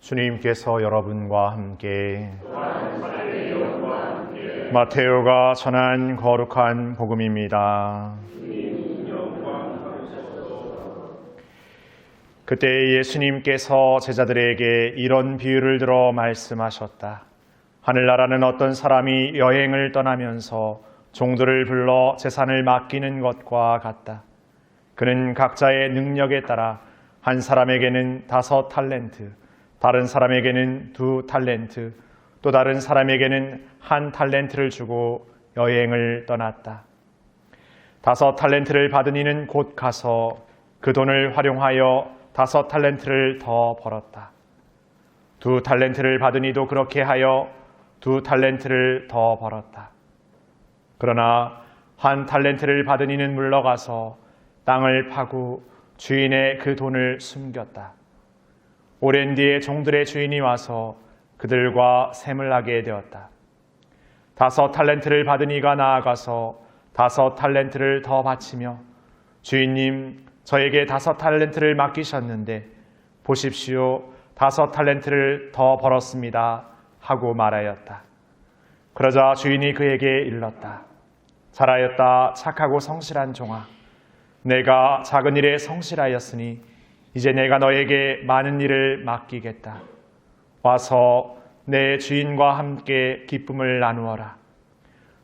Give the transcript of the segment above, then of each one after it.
주님께서 여러분과 함께 마테오가 전한 거룩한 복음입니다. 그때 예수님께서 제자들에게 이런 비유를 들어 말씀하셨다. 하늘나라는 어떤 사람이 여행을 떠나면서 종들을 불러 재산을 맡기는 것과 같다. 그는 각자의 능력에 따라 한 사람에게는 5 탈렌트, 다른 사람에게는 2 탈렌트, 또 다른 사람에게는 1 탈렌트를 주고 여행을 떠났다. 5 탈렌트를 받은 이는 곧 가서 그 돈을 활용하여 5 탈렌트를 더 벌었다. 2 탈렌트를 받은 이도 그렇게 하여 2 탈렌트를 더 벌었다. 그러나 1 탈렌트를 받은 이는 물러가서 땅을 파고 주인의 그 돈을 숨겼다. 오랜 뒤에 종들의 주인이 와서 그들과 셈을 하게 되었다. 5 탈렌트를 받은 이가 나아가서 5 탈렌트를 더 바치며 주인님, 저에게 5 탈렌트를 맡기셨는데 보십시오, 5 탈렌트를 더 벌었습니다 하고 말하였다. 그러자 주인이 그에게 일렀다. 잘하였다, 착하고 성실한 종아. 내가 작은 일에 성실하였으니 이제 내가 너에게 많은 일을 맡기겠다. 와서 내 주인과 함께 기쁨을 나누어라.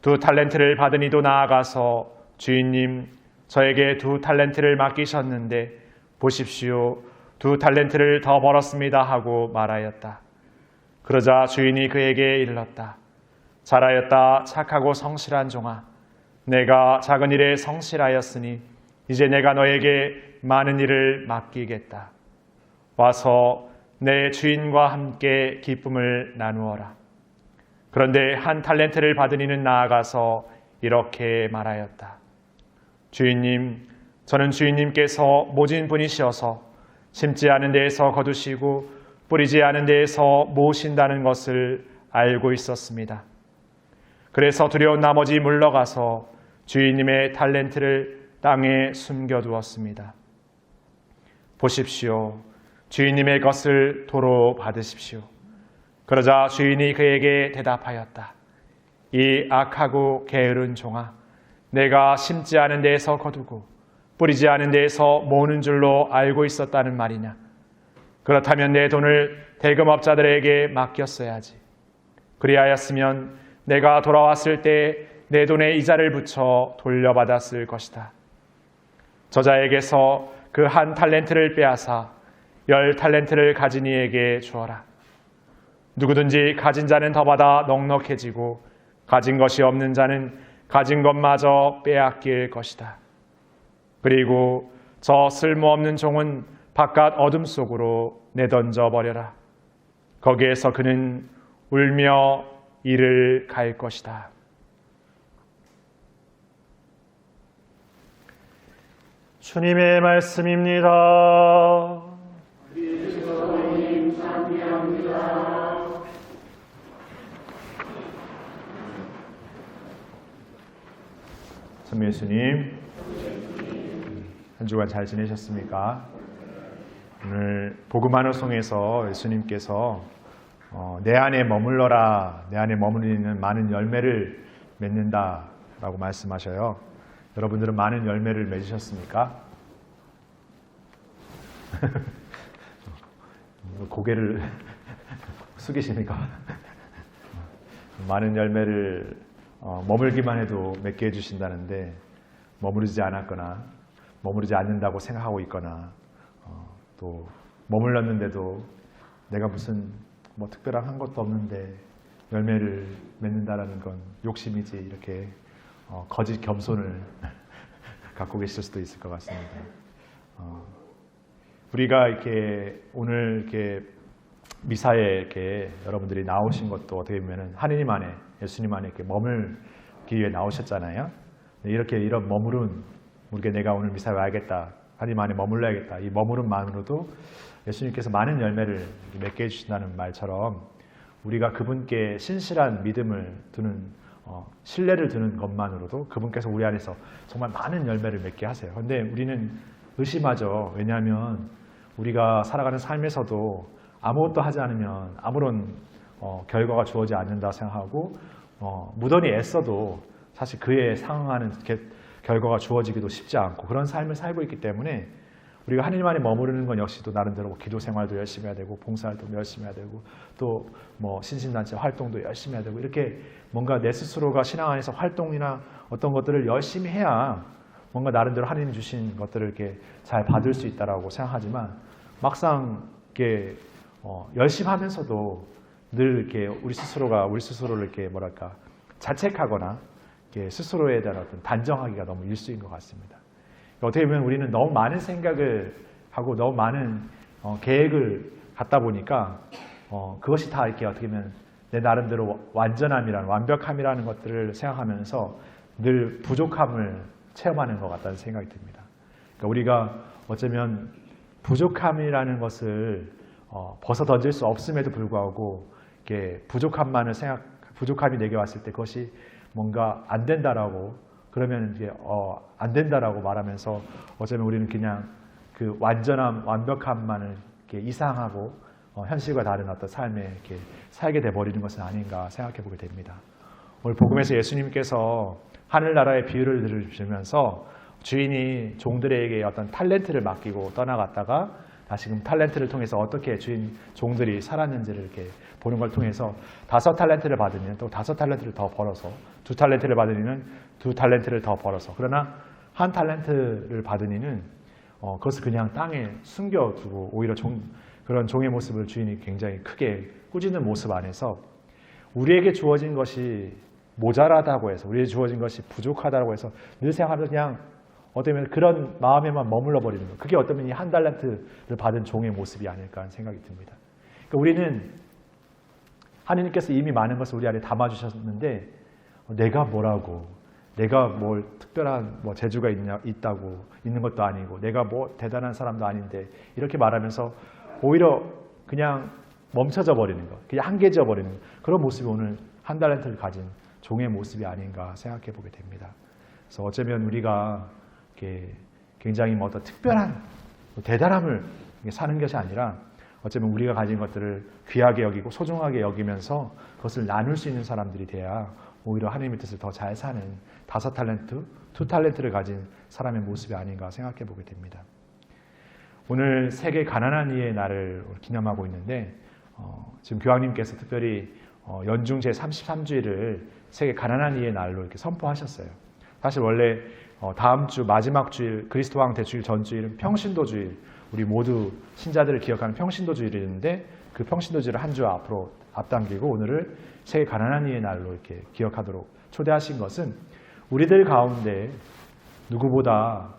2 탈렌트를 받은 이도 나아가서 주인님, 저에게 2 탈렌트를 맡기셨는데 보십시오, 2 탈렌트를 더 벌었습니다 하고 말하였다. 그러자 주인이 그에게 일렀다. 잘하였다, 착하고 성실한 종아. 내가 작은 일에 성실하였으니 이제 내가 너에게 많은 일을 맡기겠다. 와서 내 주인과 함께 기쁨을 나누어라. 그런데 1 탈렌트를 받은 이는 나아가서 이렇게 말하였다. 주인님, 저는 주인님께서 모진 분이시어서 심지 않은 데에서 거두시고 뿌리지 않은 데에서 모으신다는 것을 알고 있었습니다. 그래서 두려운 나머지 물러가서 주인님의 탈렌트를 땅에 숨겨두었습니다. 보십시오, 주인님의 것을 도로 받으십시오. 그러자 주인이 그에게 대답하였다. 이 악하고 게으른 종아, 내가 심지 않은 데에서 거두고 뿌리지 않은 데에서 모으는 줄로 알고 있었다는 말이냐. 그렇다면 내 돈을 대금업자들에게 맡겼어야지. 그리하였으면 내가 돌아왔을 때 내 돈에 이자를 붙여 돌려받았을 것이다. 저자에게서 그 1 탈렌트를 빼앗아 10 탈렌트를 가진 이에게 주어라. 누구든지 가진 자는 더 받아 넉넉해지고 가진 것이 없는 자는 가진 것마저 빼앗길 것이다. 그리고 저 쓸모없는 종은 바깥 어둠 속으로 내던져 버려라. 거기에서 그는 울며 이를 갈 것이다. 주님의 말씀입니다. 그리스도님 찬미합니다. 선미 예수님, 한 주간 잘 지내셨습니까? 오늘 복음 환호송에서 예수님께서 내 안에 머물러라, 내 안에 머무르는 많은 열매를 맺는다 라고 말씀하셔요. 여러분들은 많은 열매를 맺으셨습니까? 고개를 숙이십니까? 많은 열매를 머물기만 해도 맺게 해주신다는데 머무르지 않았거나 머무르지 않는다고 생각하고 있거나 또 머물렀는데도 내가 무슨 특별한 한 것도 없는데 열매를 맺는다라는 건 욕심이지, 이렇게 거짓 겸손을 갖고 계실 수도 있을 것 같습니다. 우리가 이렇게 오늘 이렇게 미사에 이렇게 여러분들이 나오신 것도 어떻게 보면 하느님 안에, 예수님 안에 이렇게 머물기 위해 나오셨잖아요. 이렇게 이런 머무름, 우리가 내가 오늘 미사에 와야겠다, 하느님 안에 머물러야겠다, 이 머무름만으로도 예수님께서 많은 열매를 맺게 해주신다는 말처럼 우리가 그분께 신실한 믿음을 두는, 신뢰를 두는 것만으로도 그분께서 우리 안에서 정말 많은 열매를 맺게 하세요. 그런데 우리는 의심하죠. 왜냐하면 우리가 살아가는 삶에서도 아무것도 하지 않으면 아무런 결과가 주어지지 않는다 생각하고 무던히 애써도 사실 그에 상응하는 결과가 주어지기도 쉽지 않고 그런 삶을 살고 있기 때문에 우리가 하나님 안에 머무르는 건 역시 또 나름대로 기도 생활도 열심히 해야 되고 봉사활동도 열심히 해야 되고 또 뭐 신신단체 활동도 열심히 해야 되고 이렇게 뭔가 내 스스로가 신앙 안에서 활동이나 어떤 것들을 열심히 해야 뭔가 나름대로 하나님 주신 것들을 이렇게 잘 받을 수 있다라고 생각하지만 막상 이렇게 열심히 하면서도 늘 이렇게 우리 스스로를 이렇게 뭐랄까 자책하거나 이렇게 스스로에 대한 어떤 단정하기가 너무 일수인 것 같습니다. 어떻게 보면 우리는 너무 많은 생각을 하고 너무 많은 계획을 갖다 보니까 그것이 다 이렇게 어떻게 보면 내 나름대로 완벽함이라는 것들을 생각하면서 늘 부족함을 체험하는 것 같다는 생각이 듭니다. 그러니까 우리가 어쩌면 부족함이라는 것을 벗어던질 수 없음에도 불구하고 이렇게 부족함이 내게 왔을 때 그것이 뭔가 안 된다라고 그러면 이제 안 된다라고 말하면서 어쩌면 우리는 그냥 그 완벽함만을 이렇게 이상하고 현실과 다른 어떤 삶에 이렇게 살게 돼 버리는 것은 아닌가 생각해 보게 됩니다. 오늘 복음에서 예수님께서 하늘나라의 비유를 들으시면서 주인이 종들에게 어떤 탤런트를 맡기고 떠나갔다가 다시금 탤런트를 통해서 어떻게 종들이 살았는지를 이렇게 보는 걸 통해서 5탤런트를 받으면 또 5탤런트를 더 벌어서 2탤런트를 받으면 2탤런트를 더 벌어서 그러나 1탤런트를 받은 이는 그것을 그냥 땅에 숨겨두고 오히려 그런 종의 모습을 주인이 굉장히 크게 꾸짖는 모습 안에서 우리에게 주어진 것이 모자라다고 해서 우리에게 주어진 것이 부족하다고 해서 늘 생각하면서 그냥 어쩌면 그런 마음에만 머물러 버리는 것. 그게 어쩌면 이 1달란트를 받은 종의 모습이 아닐까 하는 생각이 듭니다. 그러니까 우리는 하느님께서 이미 많은 것을 우리 안에 담아주셨는데 내가 뭐라고 내가 뭘 특별한 재주가 있다고 있는 것도 아니고 내가 대단한 사람도 아닌데 이렇게 말하면서 오히려 그냥 멈춰져 버리는 것, 그냥 한계져 버리는 것, 그런 모습이 오늘 1달란트를 가진 종의 모습이 아닌가 생각해 보게 됩니다. 그래서 어쩌면 우리가 이렇게 굉장히 어떤 특별한 대단함을 사는 것이 아니라 어쩌면 우리가 가진 것들을 귀하게 여기고 소중하게 여기면서 그것을 나눌 수 있는 사람들이 돼야 오히려 하나님의 뜻을 더 잘 사는 5탤런트, 2탤런트를 가진 사람의 모습이 아닌가 생각해 보게 됩니다. 오늘 세계 가난한 이의 날을 기념하고 있는데 지금 교황님께서 특별히 연중 제33주일을 세계 가난한 이의 날로 이렇게 선포하셨어요. 사실 원래 다음 주 마지막 주일 그리스도 왕 대주일 전주일은 평신도주일, 우리 모두 신자들을 기억하는 평신도주일인데 그 평신도주일을 한 주 앞으로 앞당기고 오늘을 세계 가난한 이의 날로 이렇게 기억하도록 초대하신 것은 우리들 가운데 누구보다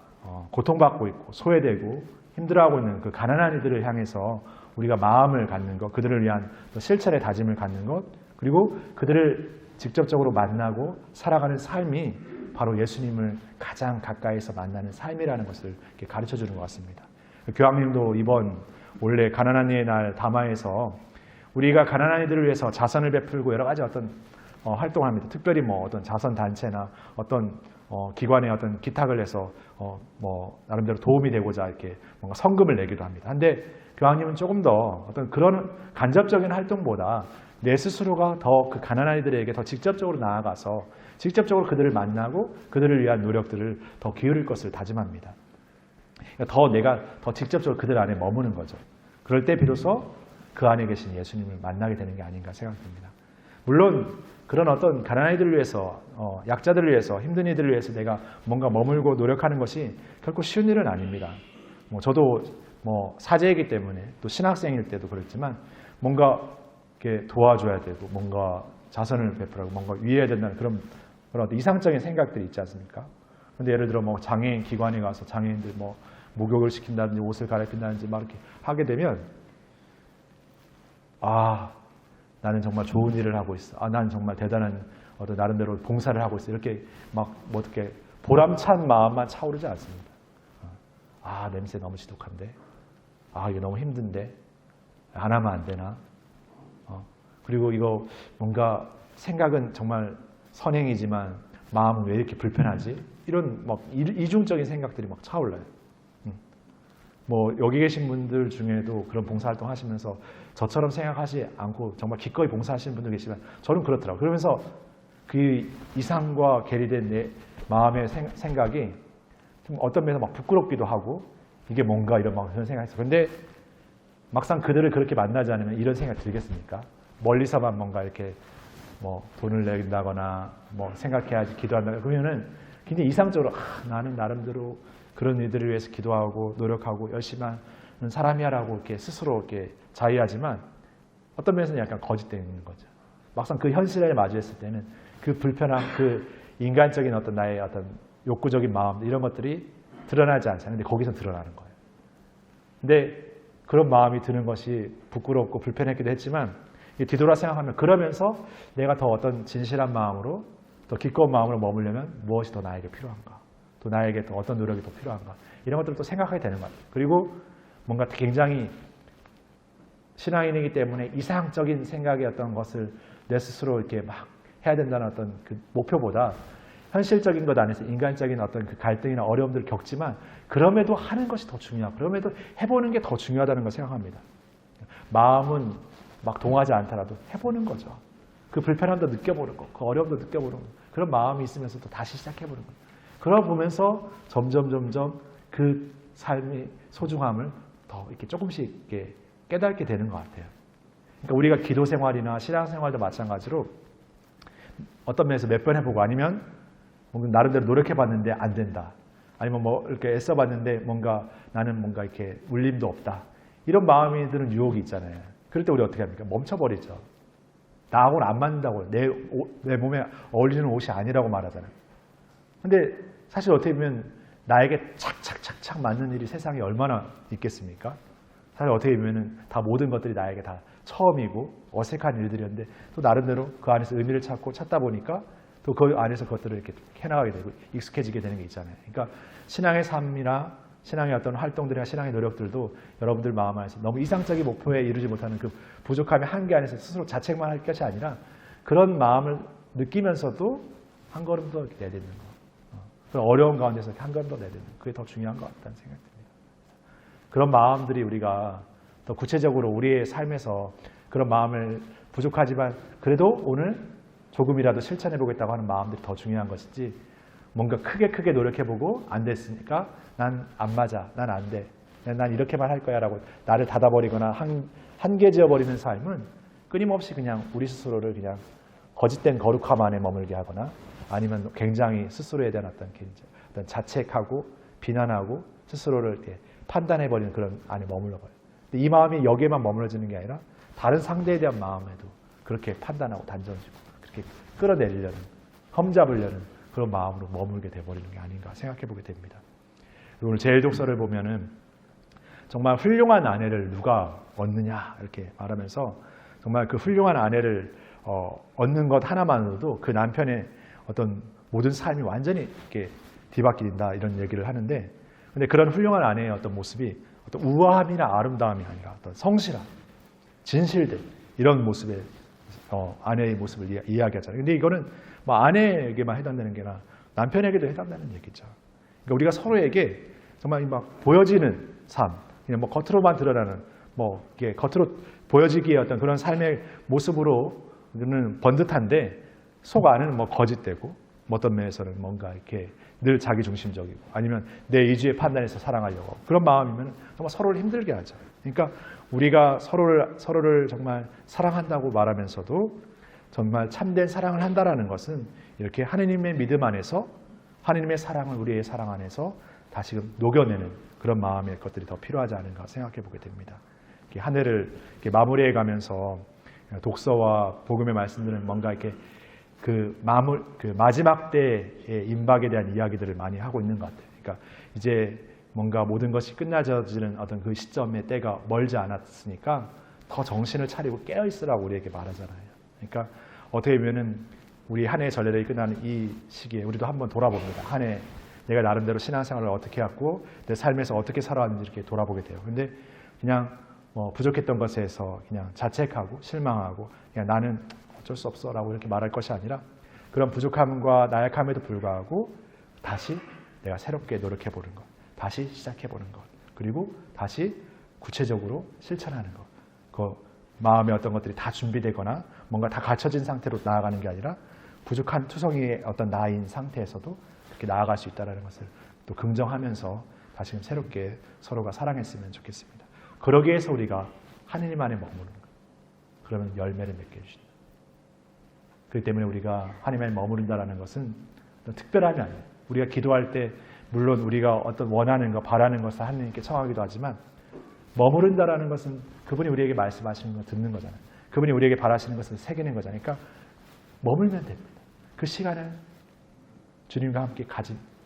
고통받고 있고 소외되고 힘들어하고 있는 그 가난한 이들을 향해서 우리가 마음을 갖는 것, 그들을 위한 실천의 다짐을 갖는 것, 그리고 그들을 직접적으로 만나고 살아가는 삶이 바로 예수님을 가장 가까이서 만나는 삶이라는 것을 이렇게 가르쳐 주는 것 같습니다. 교황님도 이번 원래 가난한 이의 날 담화에서 우리가 가난한 이들을 위해서 자선을 베풀고 여러 가지 어떤 활동을 합니다. 특별히 어떤 자선 단체나 어떤 기관에 어떤 기탁을 해서 나름대로 도움이 되고자 이렇게 뭔가 성금을 내기도 합니다. 근데 교황님은 조금 더 어떤 그런 간접적인 활동보다 내 스스로가 더 그 가난한 이들에게 더 직접적으로 나아가서 직접적으로 그들을 만나고 그들을 위한 노력들을 더 기울일 것을 다짐합니다. 그러니까 내가 더 직접적으로 그들 안에 머무는 거죠. 그럴 때 비로소 그 안에 계신 예수님을 만나게 되는 게 아닌가 생각됩니다. 물론 그런 어떤 가난한 이들을 위해서 약자들을 위해서 힘든 이들을 위해서 내가 뭔가 머물고 노력하는 것이 결코 쉬운 일은 아닙니다. 저도 사제이기 때문에 또 신학생일 때도 그랬지만 뭔가 이렇게 도와줘야 되고 뭔가 자선을 베풀고 뭔가 위해야 된다는 그런 어떤 이상적인 생각들이 있지 않습니까? 근데 예를 들어 장애인 기관에 가서 장애인들 목욕을 시킨다든지 옷을 갈아입힌다든지 막 이렇게 하게 되면 나는 정말 좋은 일을 하고 있어. 나는 정말 대단한 어떤 나름대로 봉사를 하고 있어. 이렇게 어떻게 보람찬 마음만 차오르지 않습니다. 냄새 너무 지독한데. 이게 너무 힘든데. 안 하면 안 되나? 그리고 이거 뭔가 생각은 정말 선행이지만 마음은 왜 이렇게 불편하지? 이런 이중적인 생각들이 차올라요. 뭐 여기 계신 분들 중에도 그런 봉사활동 하시면서 저처럼 생각하지 않고 정말 기꺼이 봉사하시는 분들 계시지만 저는 그렇더라고요. 그러면서 그 이상과 괴리된 내 마음의 생각이 좀 어떤 면에서 막 부끄럽기도 하고 이게 뭔가 이런 막 그런 생각이 있어요. 근데 막상 그들을 그렇게 만나지 않으면 이런 생각이 들겠습니까? 멀리서만 뭔가 이렇게 뭐 돈을 낸다거나 뭐 생각해야지 기도한다 그러면은 굉장히 이상적으로 나는 나름대로 그런 이들을 위해서 기도하고 노력하고 열심히 하는 사람이야라고 이렇게 스스로 이렇게 자의하지만 어떤 면에서는 약간 거짓되는 거죠. 막상 그 현실을 마주했을 때는 그 불편함, 그 인간적인 어떤 나의 어떤 욕구적인 마음 이런 것들이 드러나지 않잖아요. 근데 거기서 드러나는 거예요. 근데 그런 마음이 드는 것이 부끄럽고 불편했기도 했지만 뒤돌아 생각하면 그러면서 내가 더 어떤 진실한 마음으로 더 기꺼운 마음으로 머물려면 무엇이 더 나에게 필요한가? 또 나에게 또 어떤 노력이 더 필요한가? 이런 것들을 또 생각하게 되는 것 같아요. 그리고 뭔가 굉장히 신앙인이기 때문에 이상적인 생각의 어떤 것을 내 스스로 이렇게 막 해야 된다는 어떤 그 목표보다 현실적인 것 안에서 인간적인 어떤 그 갈등이나 어려움들을 겪지만 그럼에도 하는 것이 더 중요하고 그럼에도 해보는 게 더 중요하다는 걸 생각합니다. 마음은 막 동하지 않더라도 해보는 거죠. 그 불편함도 느껴보는 거, 그 어려움도 느껴보는 거, 그런 마음이 있으면서 또 다시 시작해보는 거예요. 그러다 보면서 점점 그 삶의 소중함을 더 이렇게 조금씩 이렇게 깨닫게 되는 것 같아요. 그러니까 우리가 기도 생활이나 신앙 생활도 마찬가지로 어떤 면에서 몇 번 해보고 아니면 나름대로 노력해봤는데 안 된다. 아니면 뭐 이렇게 애써봤는데 뭔가 나는 뭔가 이렇게 울림도 없다. 이런 마음이 드는 유혹이 있잖아요. 그럴 때 우리 어떻게 합니까? 멈춰버리죠. 나하고는 안 맞는다고 내 몸에 어울리는 옷이 아니라고 말하잖아요. 근데 사실 어떻게 보면 나에게 착착착착 맞는 일이 세상에 얼마나 있겠습니까? 사실 어떻게 보면 다 모든 것들이 나에게 다 처음이고 어색한 일들이었는데 또 나름대로 그 안에서 의미를 찾다 보니까 또 그 안에서 그것들을 이렇게 해나가게 되고 익숙해지게 되는 게 있잖아요. 그러니까 신앙의 삶이나 신앙의 어떤 활동들이나 신앙의 노력들도 여러분들 마음 안에서 너무 이상적인 목표에 이루지 못하는 그 부족함의 한계 안에서 스스로 자책만 할 것이 아니라 그런 마음을 느끼면서도 한 걸음 더 내딛는 거. 그런 어려운 가운데서 한 걸음 더 내딛는 거. 그게 더 중요한 것 같다는 생각이 듭니다. 그런 마음들이 우리가 더 구체적으로 우리의 삶에서 그런 마음을 부족하지만 그래도 오늘 조금이라도 실천해 보겠다고 하는 마음들이 더 중요한 것이지 뭔가 크게 노력해보고 안 됐으니까 난 안 맞아, 난 안 돼, 난 이렇게만 할 거야 라고 나를 닫아버리거나 한계지어버리는 삶은 끊임없이 그냥 우리 스스로를 그냥 거짓된 거룩함 안에 머물게 하거나 아니면 굉장히 스스로에 대한 어떤 자책하고 비난하고 스스로를 이렇게 판단해버리는 그런 안에 머물러버려요. 근데 이 마음이 여기에만 머물러지는 게 아니라 다른 상대에 대한 마음에도 그렇게 판단하고 단정지고 그렇게 끌어내리려는 험잡으려는 그런 마음으로 머물게 돼버리는 게 아닌가 생각해보게 됩니다. 오늘 제일독서를 보면은 정말 훌륭한 아내를 누가 얻느냐 이렇게 말하면서 정말 그 훌륭한 아내를 얻는 것 하나만으로도 그 남편의 어떤 모든 삶이 완전히 이렇게 뒤바뀐다 이런 얘기를 하는데 근데 그런 훌륭한 아내의 어떤 모습이 어떤 우아함이나 아름다움이 아니라 어떤 성실함, 진실된 이런 모습의 아내의 모습을 이야기하잖아요. 근데 이거는 뭐 아내에게만 해당되는 게 아니라 남편에게도 해당되는 얘기죠. 그러니까 우리가 서로에게 정말 막 보여지는 삶, 그냥 뭐 겉으로만 드러나는 뭐 이게 겉으로 보여지기에 어떤 그런 삶의 모습으로는 번듯한데 속 안에는 뭐 거짓되고 어떤 면에서는 뭔가 이렇게 늘 자기중심적이고 아니면 내 의지의 판단에서 사랑하려고 하고 그런 마음이면 정말 서로를 힘들게 하죠. 그러니까 우리가 서로를 정말 사랑한다고 말하면서도 정말 참된 사랑을 한다라는 것은 이렇게 하느님의 믿음 안에서 하느님의 사랑을 우리의 사랑 안에서 다시금 녹여내는 그런 마음의 것들이 더 필요하지 않은가 생각해 보게 됩니다. 한 해를 이렇게 마무리해 가면서 독서와 복음의 말씀들은 뭔가 이렇게 그 마지막 때의 임박에 대한 이야기들을 많이 하고 있는 것 같아요. 그러니까 이제 뭔가 모든 것이 끝나져지는 어떤 그 시점의 때가 멀지 않았으니까 더 정신을 차리고 깨어 있으라고 우리에게 말하잖아요. 그러니까 어떻게 보면은 우리 한 해 전례를 끝나는 이 시기에 우리도 한번 돌아봅니다. 한 해 내가 나름대로 신앙생활을 어떻게 했고 내 삶에서 어떻게 살아왔는지 이렇게 돌아보게 돼요. 근데 그냥 뭐 부족했던 것에서 그냥 자책하고 실망하고 그냥 나는 어쩔 수 없어라고 이렇게 말할 것이 아니라 그런 부족함과 나약함에도 불구하고 다시 내가 새롭게 노력해 보는 것, 다시 시작해 보는 것, 그리고 다시 구체적으로 실천하는 것. 그 마음의 어떤 것들이 다 준비되거나 뭔가 다 갖춰진 상태로 나아가는 게 아니라 부족한 투성이의 어떤 나인 상태에서도 그렇게 나아갈 수 있다는 것을 또 긍정하면서 다시금 새롭게 서로가 사랑했으면 좋겠습니다. 그러기 위해서 우리가 하느님 안에 머무는 것. 그러면 열매를 맺게 해주신다. 그렇기 때문에 우리가 하나님 안에 머무른다는 것은 특별함이 아니에요. 우리가 기도할 때 물론 우리가 어떤 원하는 것, 바라는 것을 하나님께 청하기도 하지만 머무른다라는 것은 그분이 우리에게 말씀하시는 걸 듣는 거잖아요. 그분이 우리에게 바라시는 것을 새기는 거잖아요. 그러니까 머물면 됩니다. 그 시간을 주님과 함께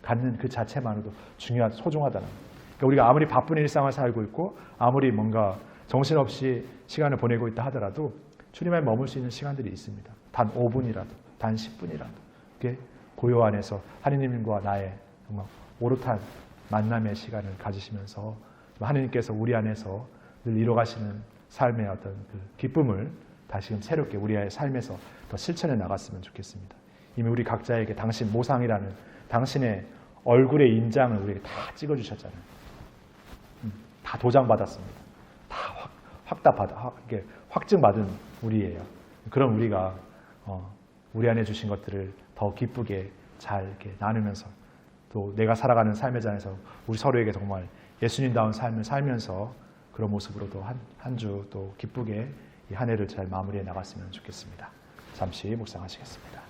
갖는 그 자체만으로도 소중하다는 거예요. 그러니까 우리가 아무리 바쁜 일상을 살고 있고 아무리 뭔가 정신없이 시간을 보내고 있다 하더라도 주님 안에 머물 수 있는 시간들이 있습니다. 단 5분이라도, 단 10분이라도 그게 고요 안에서 하느님과 나의 정말 오롯한 만남의 시간을 가지시면서 하느님께서 우리 안에서 늘 이뤄가시는 삶의 어떤 그 기쁨을 다시금 새롭게 우리의 삶에서 더 실천해 나갔으면 좋겠습니다. 이미 우리 각자에게 당신 모상이라는 당신의 얼굴의 인장을 우리에게 다 찍어주셨잖아요. 다 도장받았습니다. 다 확증받은 우리예요. 그럼 우리가 우리 안에 주신 것들을 더 기쁘게 잘 이렇게 나누면서 또 내가 살아가는 삶의 장에서 우리 서로에게 정말 예수님다운 삶을 살면서 그런 모습으로 또 한 주 또 기쁘게 이 한 해를 잘 마무리해 나갔으면 좋겠습니다. 잠시 묵상하시겠습니다.